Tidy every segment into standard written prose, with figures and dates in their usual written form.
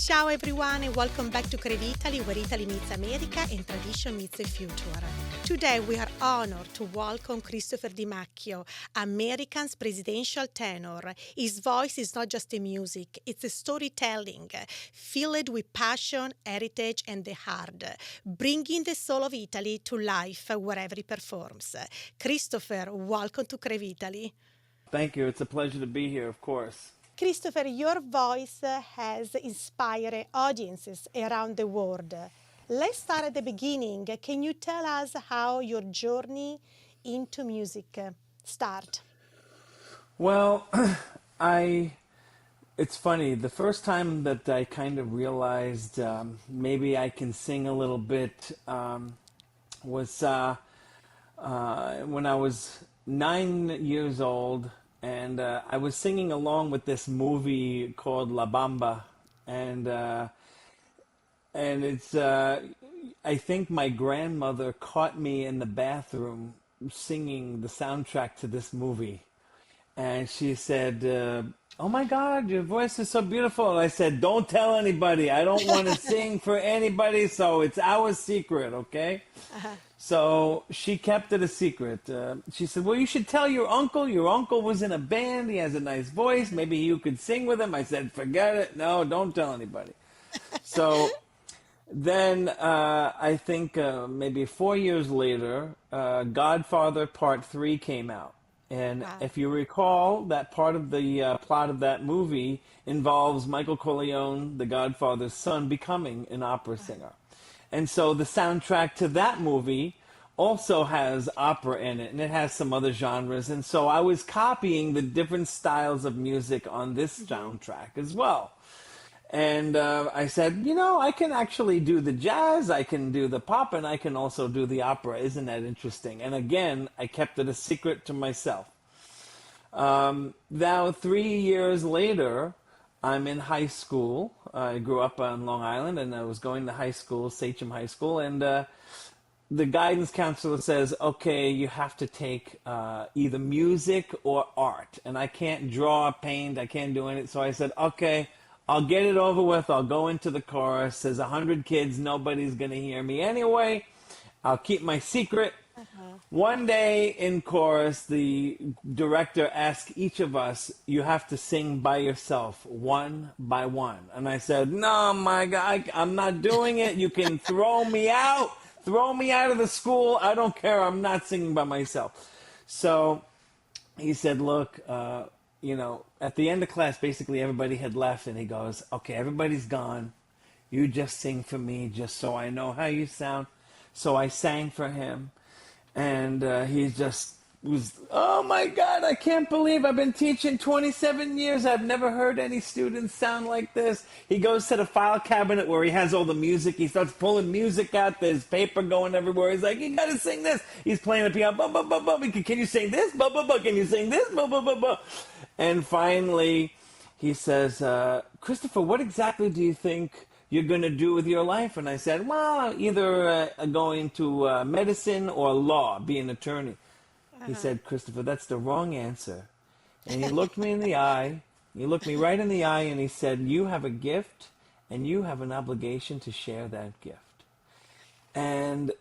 Ciao everyone and welcome back to Crave Italy, where Italy meets America and tradition meets the future. Today we are honored to welcome Christopher Di Macchio, American's presidential tenor. His voice is not just a music, it's a storytelling, filled with passion, heritage and the heart, bringing the soul of Italy to life wherever he performs. Christopher, welcome to Crave Italy. Thank you. It's a pleasure to be here, of course. Christopher, your voice has inspired audiences around the world. Let's start at the beginning. Can you tell us how your journey into music started? Well, I it's funny. The first time that I kind of realized maybe I can sing a little bit was when I was 9 years old. And I was singing along with this movie called La Bamba, and it's I think my grandmother caught me in the bathroom singing the soundtrack to this movie, and she said, "Oh my God, your voice is so beautiful." And I said, "Don't tell anybody. I don't want to sing for anybody, so it's our secret, okay?" So she kept it a secret. She said, "Well, you should tell your uncle. Your uncle was in a band. He has a nice voice. Maybe you could sing with him." I said, "Forget it. No, don't tell anybody." So then I think maybe 4 years later, Godfather Part 3 came out. And Wow. if you recall, that part of the plot of that movie involves Michael Corleone, the Godfather's son, becoming an opera singer. And so the soundtrack to that movie also has opera in it, and it has some other genres. And so I was copying the different styles of music on this soundtrack as well. And I said, I can actually do the jazz, I can do the pop, and I can also do the opera. Isn't that interesting? And again, I kept it a secret to myself. Now, 3 years later, I'm in high school. I grew up on Long Island, and I was going to high school, Sachem High School, and the guidance counselor says, "Okay, you have to take either music or art." And I can't draw, paint, I can't do anything. So I said, "Okay, I'll get it over with. I'll go into the chorus. There's 100 kids. Nobody's going to hear me anyway. I'll keep my secret." One day in chorus, the director asked each of us, "You have to sing by yourself, one by one." And I said, "No, my God, I'm not doing it. You can throw me out. Throw me out of the school. I don't care. I'm not singing by myself." So he said, "Look, at the end of class, basically everybody had left, and he goes, 'Okay, everybody's gone. You just sing for me, just so I know how you sound.'" So I sang for him, and he just was, "Oh my God, I can't believe I've been teaching 27 years. I've never heard any students sound like this." He goes to the file cabinet where he has all the music. He starts pulling music out. There's paper going everywhere. He's like, "You gotta sing this." He's playing the piano. Blah, blah, blah, blah. "Can you sing this? Blah, blah, blah. Can you sing this? Blah, blah, blah, blah." And finally, he says, "Christopher, what exactly do you think you're going to do with your life?" And I said, "Well, either going to medicine or law, be an attorney." He said, "Christopher, that's the wrong answer." And he looked me in the eye. He looked me right in the eye, and he said, "You have a gift, and you have an obligation to share that gift." And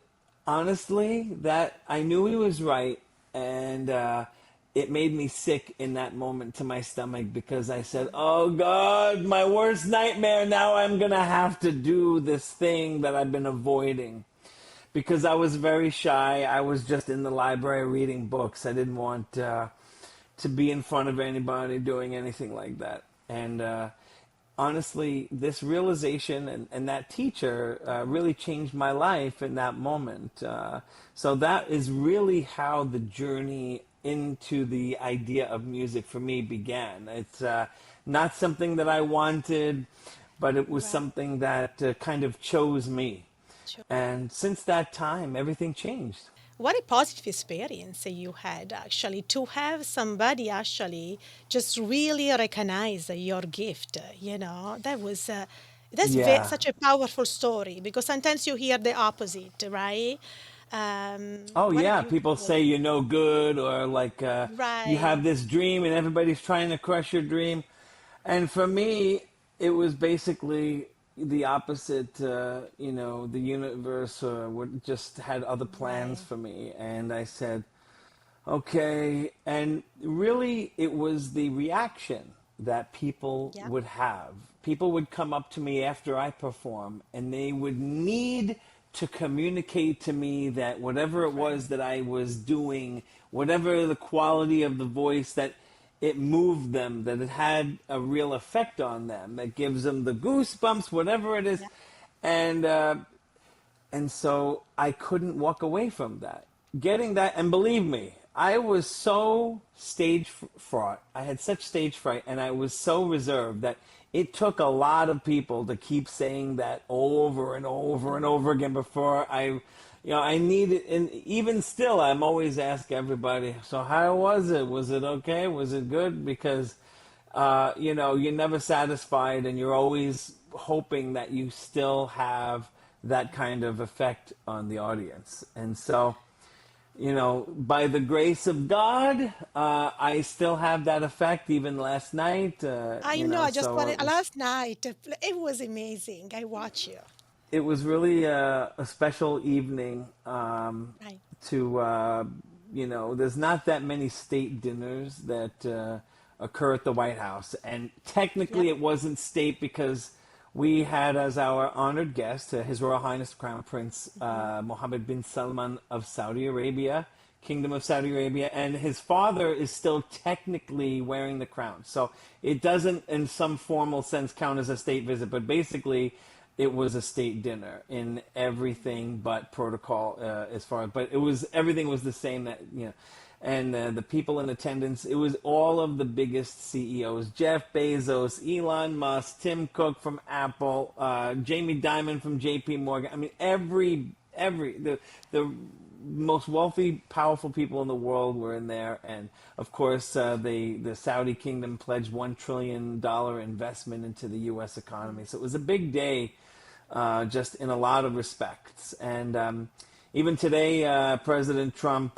honestly, that I knew he was right, and it made me sick in that moment to my stomach, because I said, "Oh God, my worst nightmare. Now I'm going to have to do this thing that I've been avoiding." Because I was very shy. I was just in the library reading books. I didn't want to be in front of anybody doing anything like that. And honestly, this realization and that teacher really changed my life in that moment. So that is really how the journey into the idea of music for me began. It's not something that I wanted, but it was something that kind of chose me. Sure. And since that time, everything changed. What a positive experience you had actually to have somebody actually just really recognize your gift. Yeah. Such a powerful story, because sometimes you hear the opposite, right? Oh, What a yeah. People beautiful, say you're no good, or like you right? have this dream and everybody's trying to crush your dream. And for me, it was basically the opposite, the universe just had other plans Right. for me. And I said, okay. And really, it was the reaction that people Yeah. would have. People would come up to me after I perform, and they would need to communicate to me that whatever it Right. was that I was doing, whatever the quality of the voice, that it moved them, that it had a real effect on them, that gives them the goosebumps, whatever it is. Yeah. And and so I couldn't walk away from that. Getting that, and believe me, I was so stage fright. I had such stage fright, and I was so reserved that it took a lot of people to keep saying that over and over and over again before I needed. And even still, I'm always ask everybody, so how was it? Was it okay? Was it good? Because you're never satisfied, and you're always hoping that you still have that kind of effect on the audience. And so, by the grace of God, I still have that effect even last night. I know. I just So wanted last night. It was amazing. I watch you. it was really a special evening Right. to, there's not that many state dinners that occur at the White House. And Yep. technically it wasn't state because we had as our honored guest His Royal Highness Crown Prince Hmm. Mohammed bin Salman of Saudi Arabia, Kingdom of Saudi Arabia, and his father is still technically wearing the crown. So it doesn't, in some formal sense, count as a state visit, but basically it was a state dinner in everything but protocol as far. But everything was the same. And the people in attendance, it was all of the biggest CEOs: Jeff Bezos, Elon Musk, Tim Cook from Apple, Jamie Dimon from J.P. Morgan. I mean, the most wealthy, powerful people in the world were in there, and of course, the Saudi kingdom pledged $1 trillion investment into the U.S. economy. So it was a big day, just in a lot of respects. And even today, President Trump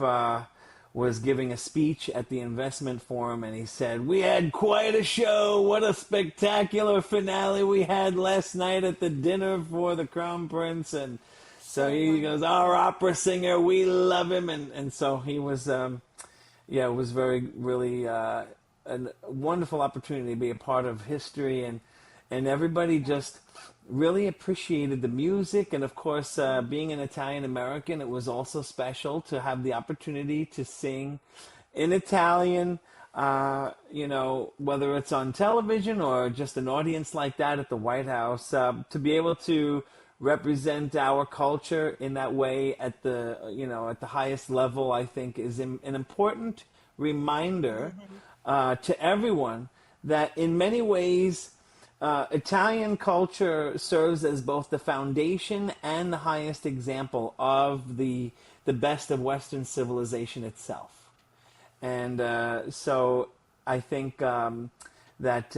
was giving a speech at the investment forum, and he said, "We had quite a show. What a spectacular finale we had last night at the dinner for the Crown Prince." And so So he goes, wonderful. "Our opera singer, we love him." And so he was, it was really a wonderful opportunity to be a part of history, and everybody just really appreciated the music. And of course, being an Italian American, it was also special to have the opportunity to sing in Italian, whether it's on television or just an audience like that at the White House, to be able to represent our culture in that way at the highest level, I think is an important reminder Mhm. to everyone that in many ways Italian culture serves as both the foundation and the highest example of the best of Western civilization itself. And so I think that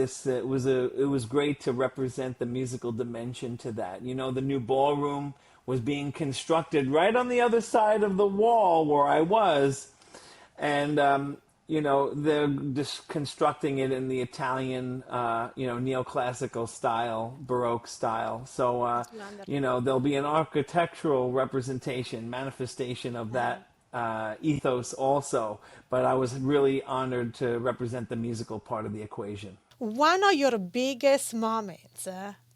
this it was great to represent the musical dimension to that. The new ballroom was being constructed right on the other side of the wall where I was, and they're just constructing it in the Italian, neoclassical style, Baroque style. So It's wonderful. there'll be an architectural representation, manifestation of Right. that ethos also. But I was really honored to represent the musical part of the equation. One of your biggest moments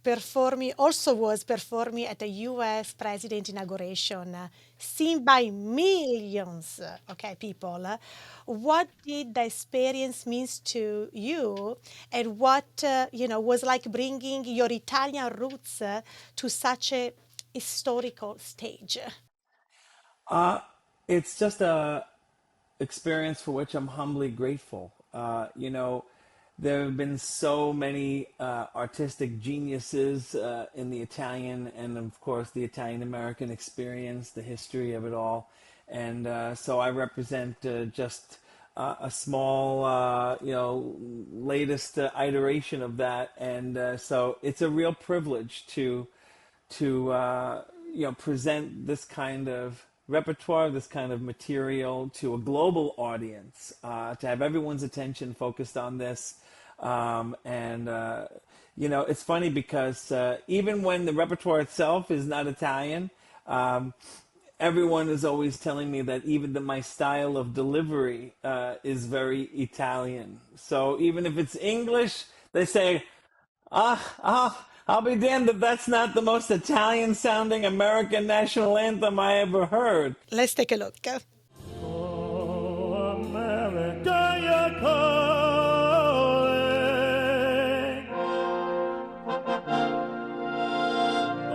performing also was performing at the US President inauguration, seen by millions, okay, people. What did the experience means to you, and what was like bringing your Italian roots to such a historical stage? Uh, it's just a experience for which I'm humbly grateful. There have been so many artistic geniuses in the Italian and, of course, the Italian American experience, the history of it all. And so I represent just a small, latest iteration of that. And so it's a real privilege to present this kind of repertoire, this kind of material to a global audience, to have everyone's attention focused on this, and it's funny because even when the repertoire itself is not Italian, um, everyone is always telling me that even my style of delivery is very Italian. So even if it's English, they say, I'll be damned if that's not the most Italian sounding American national anthem I ever heard. Let's take a look. Oh, America, you're calling.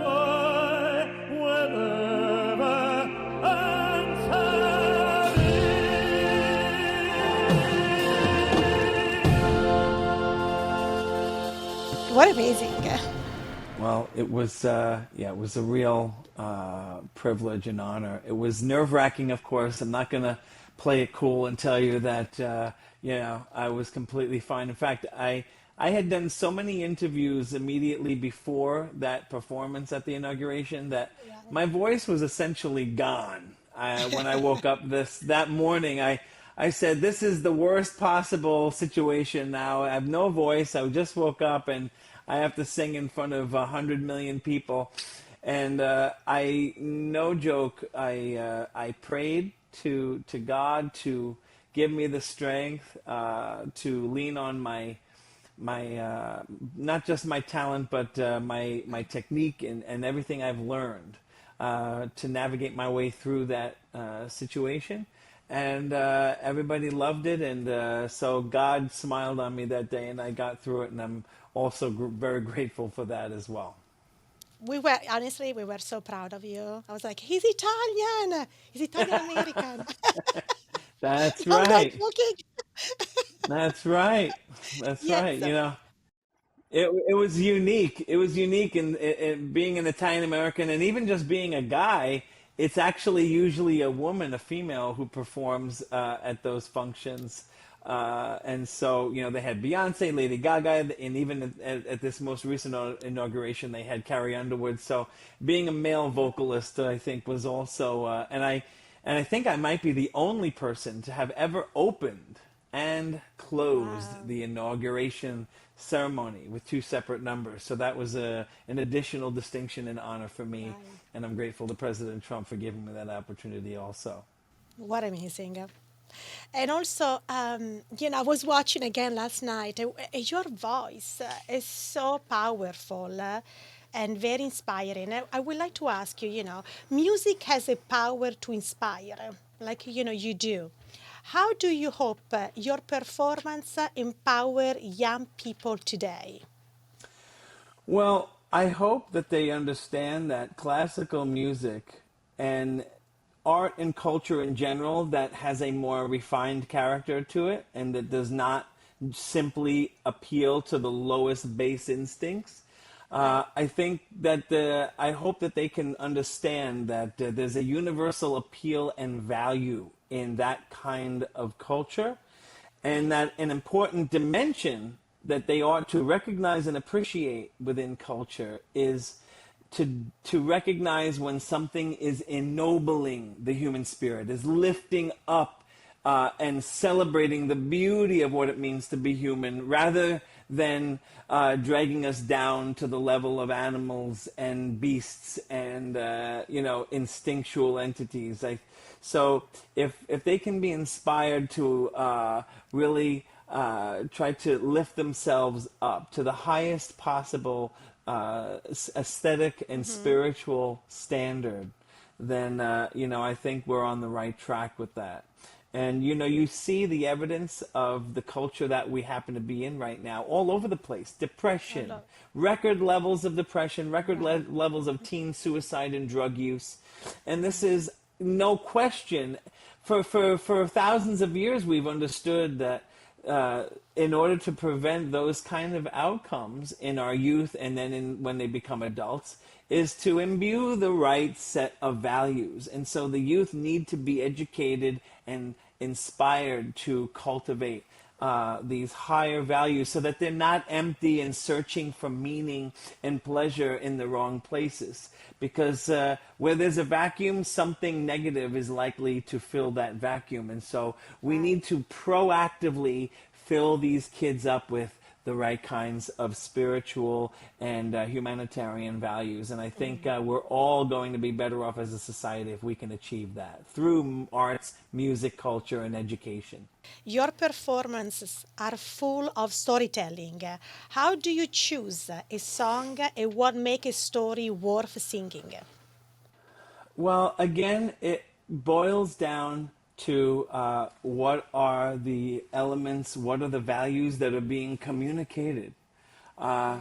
Oh, whenever I'm What amazing. Well, it was a real privilege and honor. It was nerve-wracking, of course. I'm not going to play it cool and tell you that, I was completely fine. In fact, I had done so many interviews immediately before that performance at the inauguration that my voice was essentially gone. When I woke up that morning, I said, this is the worst possible situation now. I have no voice. I just woke up and I have to sing in front of 100 million people. And no joke, I prayed to God to give me the strength to lean on my not just my talent, but my technique and everything I've learned to navigate my way through that situation. And everybody loved it, and so God smiled on me that day, and I got through it, and I'm also very grateful for that as well. We were so proud of you. I was like, he's Italian. He's Italian American. That's I'm not right. joking. That's right. That's Yes. right. It was unique. It was unique in being an Italian American, and even just being a guy. It's actually usually a woman, a female, who performs at those functions. And so, they had Beyonce, Lady Gaga, and even at this most recent inauguration, they had Carrie Underwood. So being a male vocalist, I think, was also, and I think I might be the only person to have ever opened and closed the inauguration ceremony with two separate numbers. So that was an additional distinction and honor for me. Right. And I'm grateful to President Trump for giving me that opportunity also. What amazing. And also, I was watching again last night. Your voice is so powerful and very inspiring. I would like to ask you, music has a power to inspire, like, you do. How do you hope your performance empower young people today? Well, I hope that they understand that classical music and art and culture in general that has a more refined character to it and that does not simply appeal to the lowest base instincts. I think that I hope that they can understand that there's a universal appeal and value in that kind of culture, and that an important dimension that they ought to recognize and appreciate within culture is to recognize when something is ennobling the human spirit, is lifting up and celebrating the beauty of what it means to be human, rather than dragging us down to the level of animals and beasts and instinctual entities. So if they can be inspired to really try to lift themselves up to the highest possible aesthetic and spiritual standard, then I think we're on the right track with that. And you see the evidence of the culture that we happen to be in right now all over the place. Depression, record levels of depression, levels of teen suicide and drug use. And this is no question. For thousands of years, we've understood that in order to prevent those kind of outcomes in our youth and then when they become adults, is to imbue the right set of values. And so the youth need to be educated and inspired to cultivate these higher values so that they're not empty and searching for meaning and pleasure in the wrong places. Because where there's a vacuum, something negative is likely to fill that vacuum. And so we need to proactively fill these kids up with the right kinds of spiritual and humanitarian values. And I think we're all going to be better off as a society if we can achieve that through arts, music, culture, and education. Your performances are full of storytelling. How do you choose a song and what make a story worth singing? Well, again, it boils down to what are the elements, what are the values that are being communicated. Uh,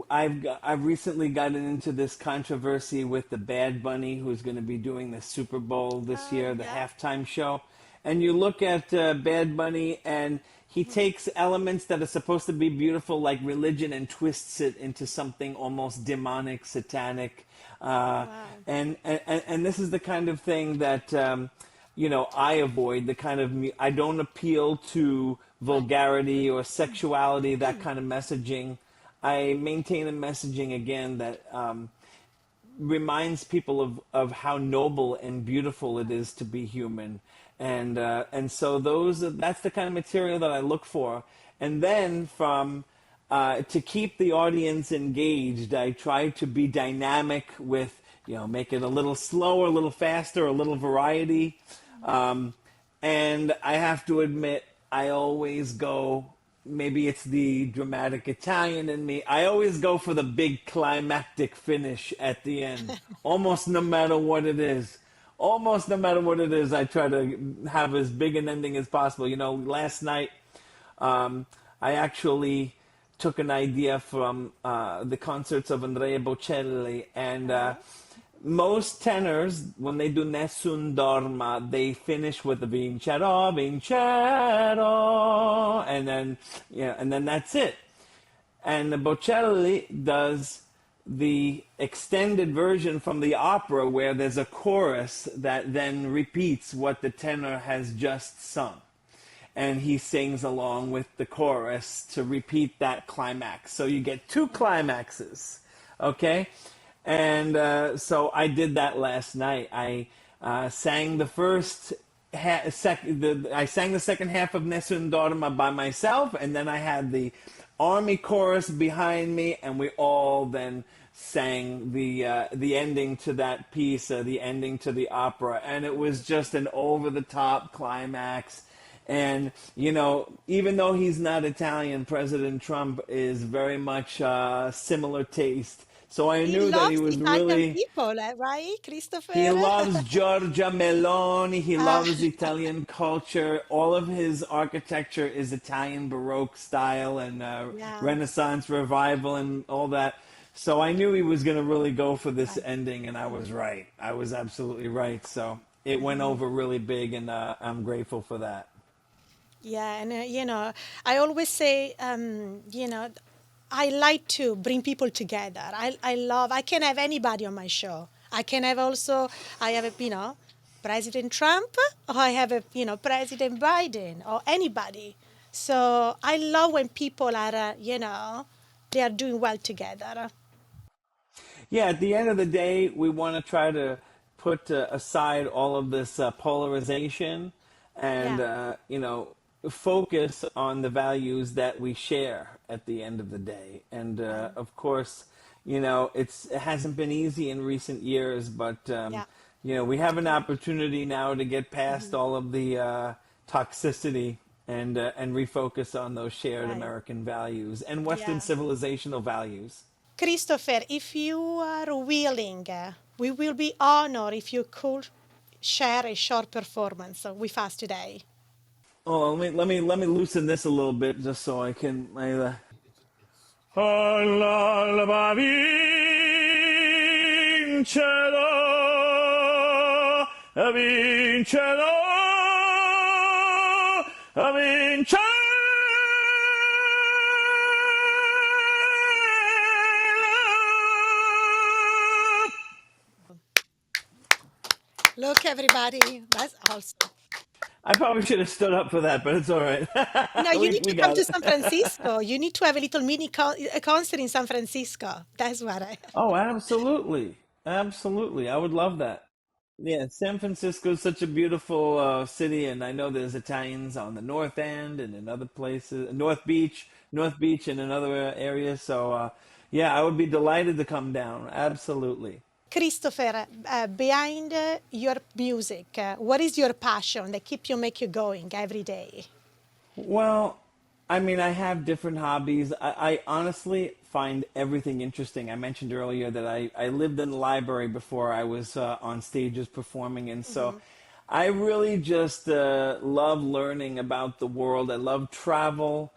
I've recently gotten into this controversy with the Bad Bunny, who's going to be doing the Super Bowl this year, the Yeah. halftime show. And you look at Bad Bunny, and he takes elements that are supposed to be beautiful, like religion, and twists it into something almost demonic, satanic. Uh, Wow. and this is the kind of thing that I avoid. The kind of I don't appeal to vulgarity or sexuality, that kind of messaging. I maintain a messaging again that reminds people of how noble and beautiful it is to be human, and so that's the kind of material that I look for. And then from to keep the audience engaged, I try to be dynamic with, make it a little slower, a little faster, a little variety. And I have to admit, I always go, maybe it's the dramatic Italian in me, I always go for the big climactic finish at the end, almost no matter what it is. Almost no matter what it is, I try to have as big an ending as possible. Last night, I actually took an idea from the concerts of Andrea Bocelli, and most tenors, when they do Nessun Dorma, they finish with the Vincerò, Vincerò, and then that's it. And the Bocelli does the extended version from the opera, where there's a chorus that then repeats what the tenor has just sung. And he sings along with the chorus to repeat that climax. So you get two climaxes, okay? And so I did that last night. I sang the I sang the second half of Nessun Dorma by myself, and then I had the army chorus behind me, and we all then sang the ending to that piece, the ending to the opera, and it was just an over the top climax. And even though he's not Italian, President Trump is very much similar taste. So I He knew that he loves was Italian really, people, right, he Christopher? loves Giorgia Meloni. He Ah, loves Italian culture. All of his architecture is Italian Baroque style and yeah. Renaissance revival and all that. So I knew he was going to really go for this Right. ending, and I was right. I was absolutely right. So it went over really big, and I'm grateful for that. Yeah, and I always say, I like to bring people together. I can have anybody on my show. I have President Trump, or I have President Biden, or anybody. So I love when people are, they are doing well together. Yeah, at the end of the day, we want to try to put aside all of this polarization and, Yeah. focus on the values that we share at the end of the day. And of course, it hasn't been easy in recent years, but, Yeah. we have an opportunity now to get past all of the toxicity and refocus on those shared Right. American values and Western Yeah. civilizational values. Christopher, if you are willing, we will be honored if you could share a short performance with us today. Oh, let me loosen this a little bit just so I can. All'alba vincerò, vincerò, vincerò. Look, everybody, that's awesome. I probably should have stood up for that, but it's all right. No, you we need we to come got to it. San Francisco. You need to have a little a concert in San Francisco. That's what I. Oh, absolutely, absolutely. I would love that. Yeah, San Francisco is such a beautiful city, and I know there's Italians on the North End and in other places, North Beach, and in other areas. So, yeah, I would be delighted to come down. Absolutely. Christopher, behind your music, what is your passion that make you going every day? Well, I mean, I have different hobbies. I honestly find everything interesting. I mentioned earlier that I lived in the library before I was on stages performing, and so I really just love learning about the world. I love travel,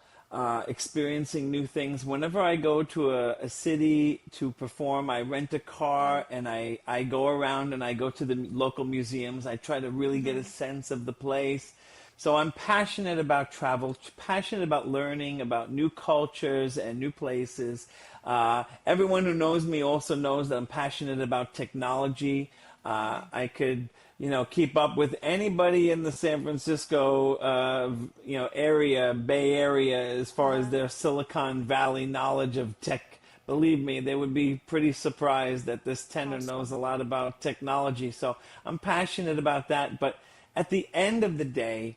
experiencing new things. Whenever I go to a city to perform, I rent a car and I go around and I go to the local museums. I try to really get a sense of the place. So I'm passionate about travel, passionate about learning about new cultures and new places. Everyone who knows me also knows that I'm passionate about technology. I could, keep up with anybody in the San Francisco, area, Bay Area, as far as their Silicon Valley knowledge of tech. Believe me, they would be pretty surprised that this tenor knows a Awesome. lot about technology. So I'm passionate about that. But at the end of the day,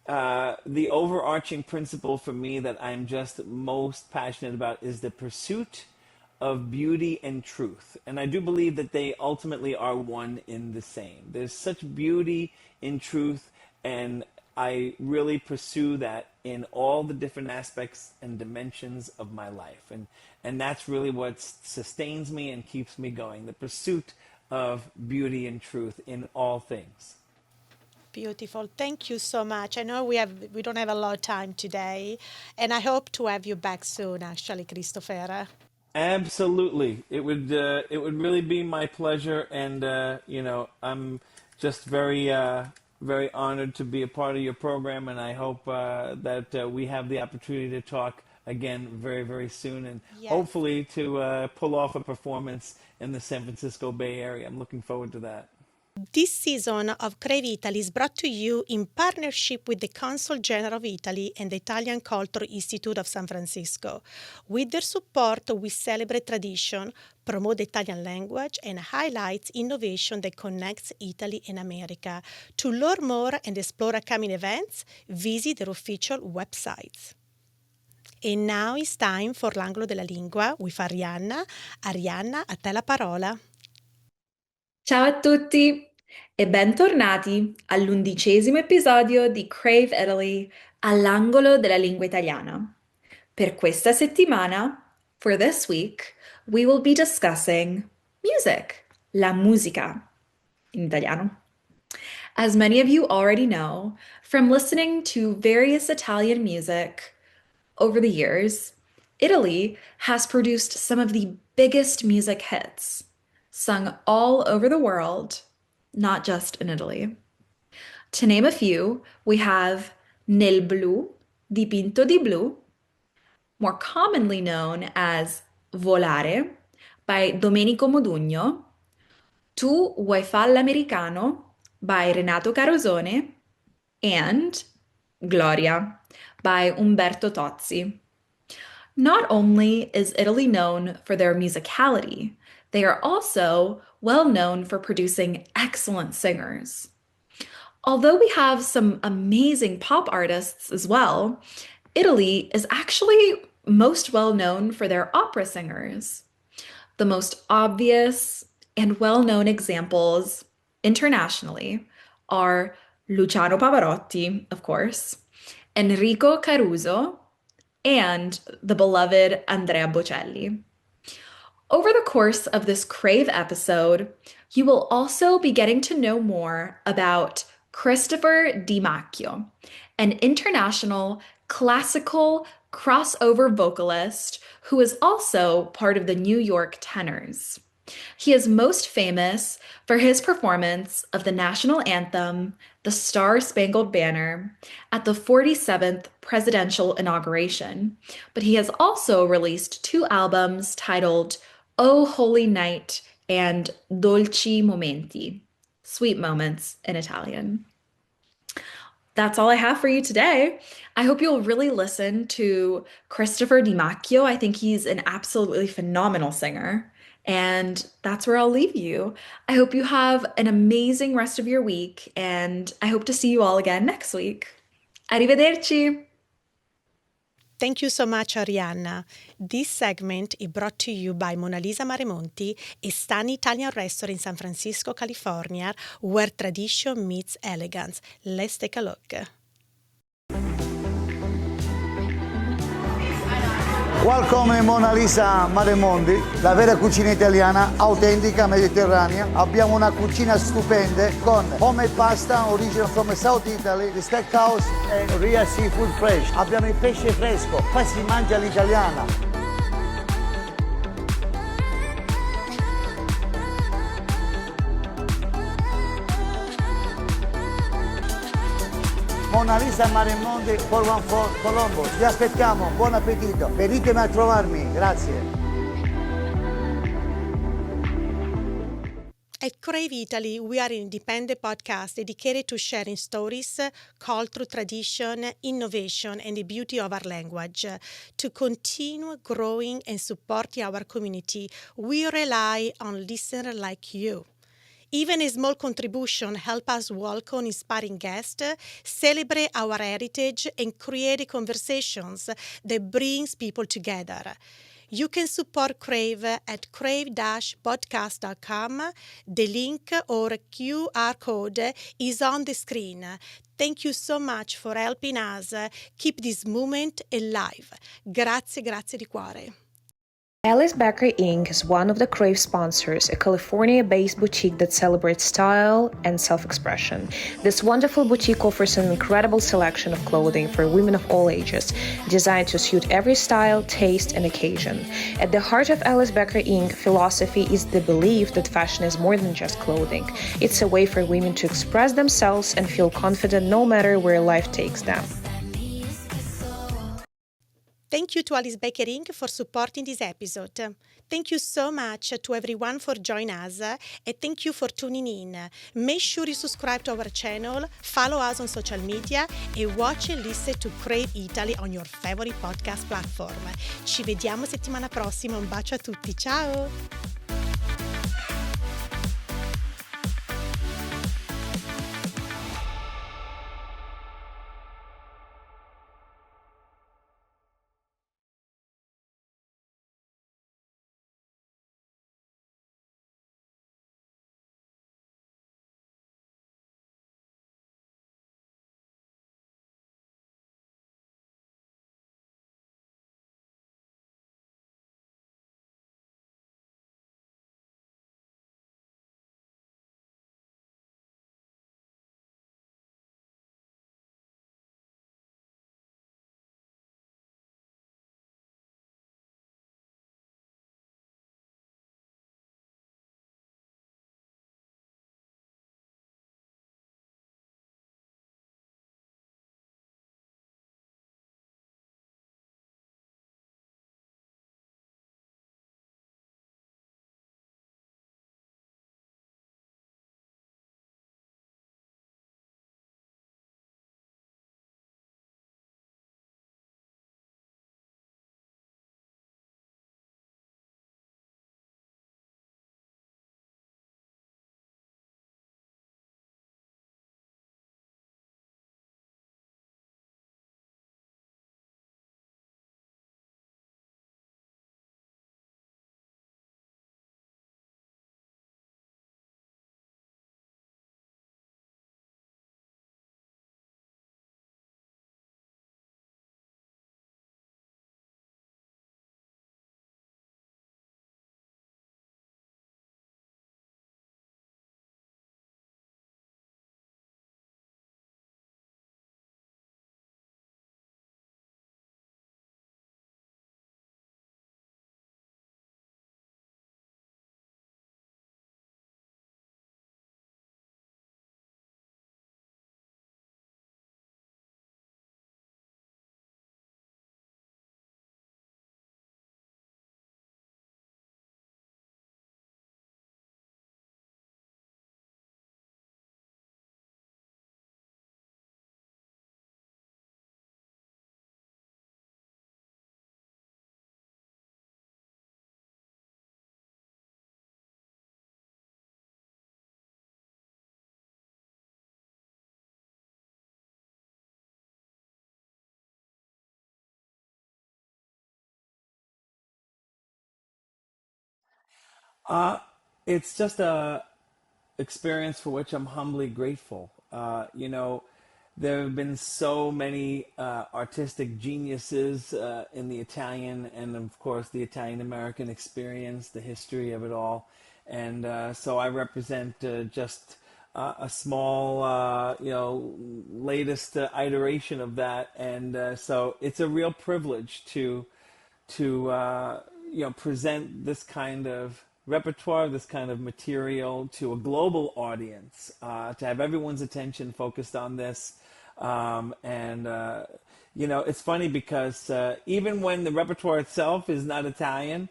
the overarching principle for me that I'm just most passionate about is the pursuit of beauty and truth. And I do believe that they ultimately are one in the same. There's such beauty in truth, and I really pursue that in all the different aspects and dimensions of my life. And that's really what sustains me and keeps me going, the pursuit of beauty and truth in all things. Beautiful. Thank you so much. I know we don't have a lot of time today, and I hope to have you back soon, actually, Christopher. Absolutely. It would really be my pleasure, and I'm just very honored to be a part of your program, and I hope that we have the opportunity to talk again very, very soon, and Yes. hopefully to pull off a performance in the San Francisco Bay Area. I'm looking forward to that. This season of Crave Italy is brought to you in partnership with the Consul General of Italy and the Italian Culture Institute of San Francisco. With their support, we celebrate tradition, promote the Italian language, and highlights innovation that connects Italy and America. To learn more and explore upcoming events, visit their official websites. And now it's time for l'angolo della lingua with Arianna. Arianna, a te la parola. Ciao a tutti e bentornati all'11° episodio di Crave Italy all'angolo della lingua italiana. Per questa settimana, for this week, we will be discussing music, la musica in italiano. As many of you already know, from listening to various Italian music over the years, Italy has produced some of the biggest music hits, sung all over the world, not just in Italy. To name a few, we have Nel blu, dipinto di blu, more commonly known as Volare by Domenico Modugno, Tu vuoi fa l'americano by Renato Carosone, and Gloria by Umberto Tozzi. Not only is Italy known for their musicality, they are also well known for producing excellent singers. Although we have some amazing pop artists as well, Italy is actually most well known for their opera singers. The most obvious and well-known examples internationally are Luciano Pavarotti, of course, Enrico Caruso, and the beloved Andrea Bocelli. Over the course of this Crave episode, you will also be getting to know more about Christopher Di Macchio, an international classical crossover vocalist who is also part of the New York Tenors. He is most famous for his performance of the national anthem, the Star-Spangled Banner, at the 47th presidential inauguration, but he has also released two albums titled O Holy Night and Dolci Momenti, Sweet Moments in Italian. That's all I have for you today. I hope you'll really listen to Christopher Di Macchio. I think he's an absolutely phenomenal singer. And that's where I'll leave you. I hope you have an amazing rest of your week, and I hope to see you all again next week. Arrivederci! Thank you so much, Arianna. This segment is brought to you by Mona Lisa Maremonti, a stunning Italian restaurant in San Francisco, California, where tradition meets elegance. Let's take a look. Welcome in Mona Lisa Maremondi, la vera cucina italiana, autentica, mediterranea. Abbiamo una cucina stupenda con homemade pasta, original from South Italy, the steakhouse e real seafood fresh. Abbiamo il pesce fresco, qua si mangia all'italiana. Mona Lisa Maremondi 414 Colombo. Vi aspettiamo, buon appetito. Venitemi a trovarmi, grazie. At Crave Italy, we are an independent podcast dedicated to sharing stories, culture, tradition, innovation, and the beauty of our language. To continue growing and supporting our community, we rely on listeners like you. Even a small contribution helps us welcome inspiring guests, celebrate our heritage, and create conversations that brings people together. You can support Crave at crave-podcast.com. The link or QR code is on the screen. Thank you so much for helping us keep this movement alive. Grazie, grazie di cuore. Alice Bakery Inc. is one of the Crave sponsors, a California-based boutique that celebrates style and self-expression. This wonderful boutique offers an incredible selection of clothing for women of all ages, designed to suit every style, taste, and occasion. At the heart of Alice Bakery Inc. philosophy is the belief that fashion is more than just clothing. It's a way for women to express themselves and feel confident no matter where life takes them. Thank you to Alice Baker Inc. for supporting this episode. Thank you so much to everyone for joining us, and thank you for tuning in. Make sure you subscribe to our channel, follow us on social media, and watch and listen to Crave Italy on your favorite podcast platform. Ci vediamo settimana prossima. Un bacio a tutti. Ciao! Uh, it's just a experience for which I'm humbly grateful. There have been so many artistic geniuses in the Italian and, of course, the Italian American experience, the history of it all. And so I represent just a small, latest iteration of that. And so it's a real privilege to present this kind of repertoire, this kind of material to a global audience, to have everyone's attention focused on this. It's funny because even when the repertoire itself is not Italian,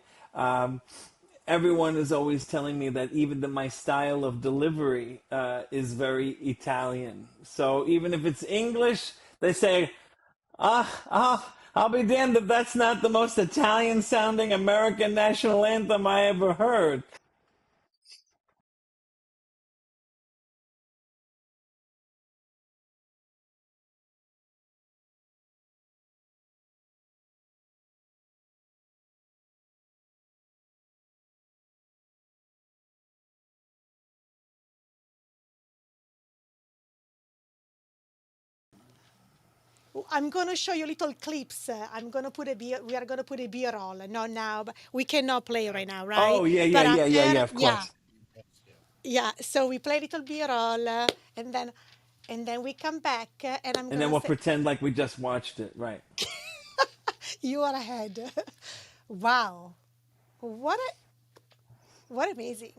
everyone is always telling me that even my style of delivery is very Italian. So even if it's English, they say, I'll be damned if that's not the most Italian sounding American national anthem I ever heard. I'm going to show you little clips. We are going to put a beer roll. Not now, but we cannot play right now, right? Oh, yeah, yeah, But yeah, yeah, after, yeah, of yeah, course. yeah. So we play little beer roll, and then we come back, and I'm And going then to we'll say, pretend like we just watched it, right? you are ahead. Wow. What amazing.